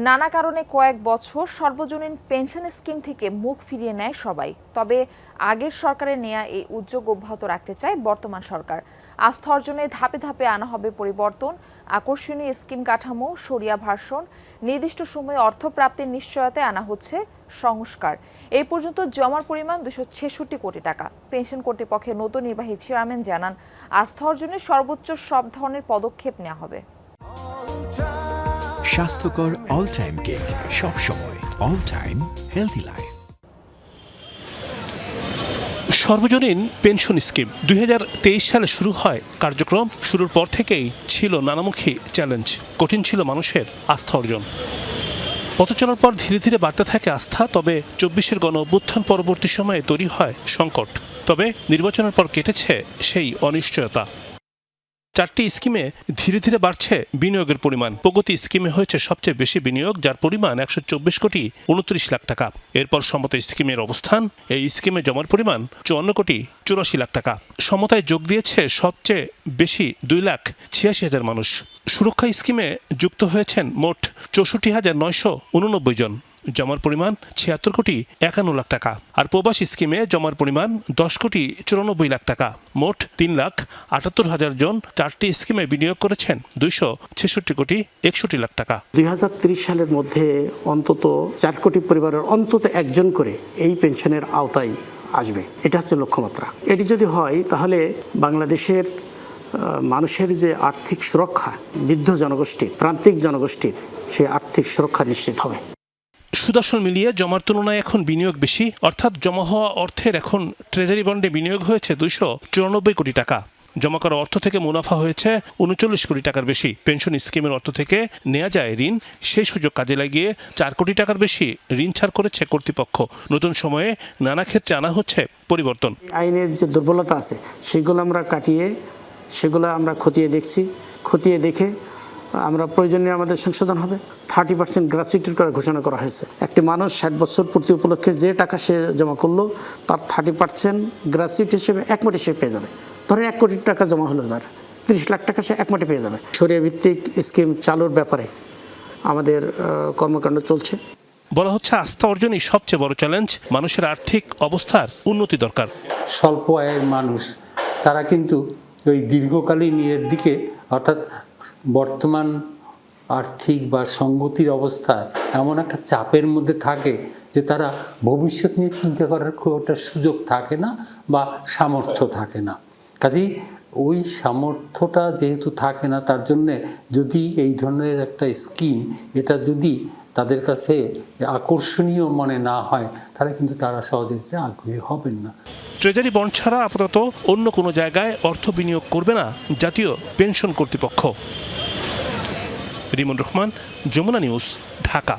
নানা কারণে কয়েক বছর সর্বজনীন পেনশন স্কিম থেকে মুখ ফিরিয়ে নেয় সবাই। তবে আগের সরকারের নেয়া এই উদ্যোগ অব্যাহত রাখতে চায় বর্তমান সরকার। আস্থা অর্জনে ধাপে ধাপে আনা হবে পরিবর্তন, আকর্ষণীয় স্কিম কাঠামো, সরিয়া ভার্সন, নির্দিষ্ট সময়ে অর্থ প্রাপ্তির নিশ্চয়তায় আনা হচ্ছে সংস্কার। এই পর্যন্ত জমার পরিমাণ 266 কোটি টাকা। পেনশন কর্তৃপক্ষের নতুন নির্বাহী চেয়ারম্যান জানান, আস্থা অর্জনে সর্বোচ্চ সব ধরনের পদক্ষেপ নেওয়া হবে। স্বাস্থ্যকর অল টাইম কেক, সব সময় অল টাইম হেলদি লাইফ। সর্বজনীন পেনশন স্কিম 2023 সালে শুরু হয়। কার্যক্রম শুরুর পর থেকেই ছিল নানামুখী চ্যালেঞ্জ। কঠিন ছিল মানুষের আস্থা অর্জন। পথ চলার পর ধীরে ধীরে বাড়তে থাকে আস্থা। তবে 24-এর গণ অভ্যুত্থান পরবর্তী সময়ে তৈরি হয় সংকট। তবে নির্বাচনের পর কেটেছে সেই অনিশ্চয়তা। 4টি স্কিমে ধীরে ধীরে বাড়ছে বিনিয়োগের পরিমাণ। প্রগতি স্কিমে হয়েছে সবচেয়ে বেশি বিনিয়োগ, যার পরিমাণ 124 কোটি 29 লাখ টাকা। এরপর সমতা স্কিমের অবস্থান, এই স্কিমে জমার পরিমাণ 54 কোটি 84 লাখ টাকা। সমতায় যোগ দিয়েছে সবচেয়ে বেশি 2,86,000 মানুষ। সুরক্ষা স্কিমে যুক্ত হয়েছেন মোট 64,989 জন। জমার পরিমাণ 76 কোটি 51 লাখ টাকা। আর প্রবাসী স্কিমে জমার পরিমাণ 10 কোটি 94 লাখ টাকা। মোট 3,78,000 জন 4টি স্কিমে বিনিয়োগ করেছেন 266 কোটি 61 লাখ টাকা। 2030 সালের মধ্যে অন্তত 4 কোটি পরিবারের অন্তত একজন করে এই পেনশনের আওতায় আসবে, এটা হচ্ছে লক্ষ্যমাত্রা। এটি যদি হয় তাহলে বাংলাদেশের মানুষের যে আর্থিক সুরক্ষা, বৃদ্ধ জনগোষ্ঠীর, প্রান্তিক জনগোষ্ঠীর সেই আর্থিক সুরক্ষা নিশ্চিত হবে। সুদর্শন মিলিয়ে জমার তুলনায় এখন বিনিয়োগ বেশি, অর্থাৎ জমা হওয়া অর্থের এখন ট্রেজারি বন্ডে বিনিয়োগ হয়েছে 294 কোটি টাকা। জমা করা অর্থ থেকে মুনাফা হয়েছে 39 কোটি টাকার বেশি। পেনশন স্কিমের অর্থ থেকে নেওয়া যায় ঋণ, সেই সুযোগ কাজে লাগিয়ে 4 কোটি টাকার বেশি ঋণ ছাড় করেছে কর্তৃপক্ষ। নতুন সময়ে নানা ক্ষেত্রে আনা হচ্ছে পরিবর্তন। আইনের যে দুর্বলতা আছে সেগুলো আমরা কাটিয়ে, সেগুলো আমরা খতিয়ে দেখছি। খতিয়ে দেখে আমরা প্রয়োজনীয় আমাদের সংশোধন হবে। 30% গ্র্যাচুইটির করে ঘোষণা করা হয়েছে। একটি মানুষ 60 বছর পূর্তি উপলক্ষে যে টাকা সে জমা করলো তার 30% গ্র্যাচুইটি হিসেবে একমাটি সে পেয়ে যাবে। ধরেন 1 কোটি টাকা জমা হলো, তার 30 লাখ টাকা সে একমাটি পেয়ে যাবে। সরিয়া ভিত্তিক স্কিম চালুর ব্যাপারে আমাদের কর্মকাণ্ড চলছে। বলা হচ্ছে আস্থা অর্জনই সবচেয়ে বড় চ্যালেঞ্জ। মানুষের আর্থিক অবস্থার উন্নতি দরকার। স্বল্প আয়ের মানুষ তারা কিন্তু ওই দীর্ঘকালীন এর দিকে, অর্থাৎ বর্তমান আর্থিক বা সংগতির অবস্থায় এমন একটা চাপের মধ্যে থাকে যে তারা ভবিষ্যৎ নিয়ে চিন্তা করার খুব একটা সুযোগ থাকে না বা সামর্থ্য থাকে না। কাজেই ওই সামর্থ্যটা যেহেতু থাকে না, তার জন্যে যদি এই ধরনের একটা স্কিম এটা যদি তাদের কাছে আকর্ষণীয় মনে না হয়, তাহলে কিন্তু তারা সহজে আগ্রহী হবেন না। ট্রেজারি বন্ড ছাড়া আপাতত অন্য কোনো জায়গায় অর্থ বিনিয়োগ করবে না জাতীয় পেনশন কর্তৃপক্ষ। রিমন রহমান, যমুনা নিউজ, ঢাকা।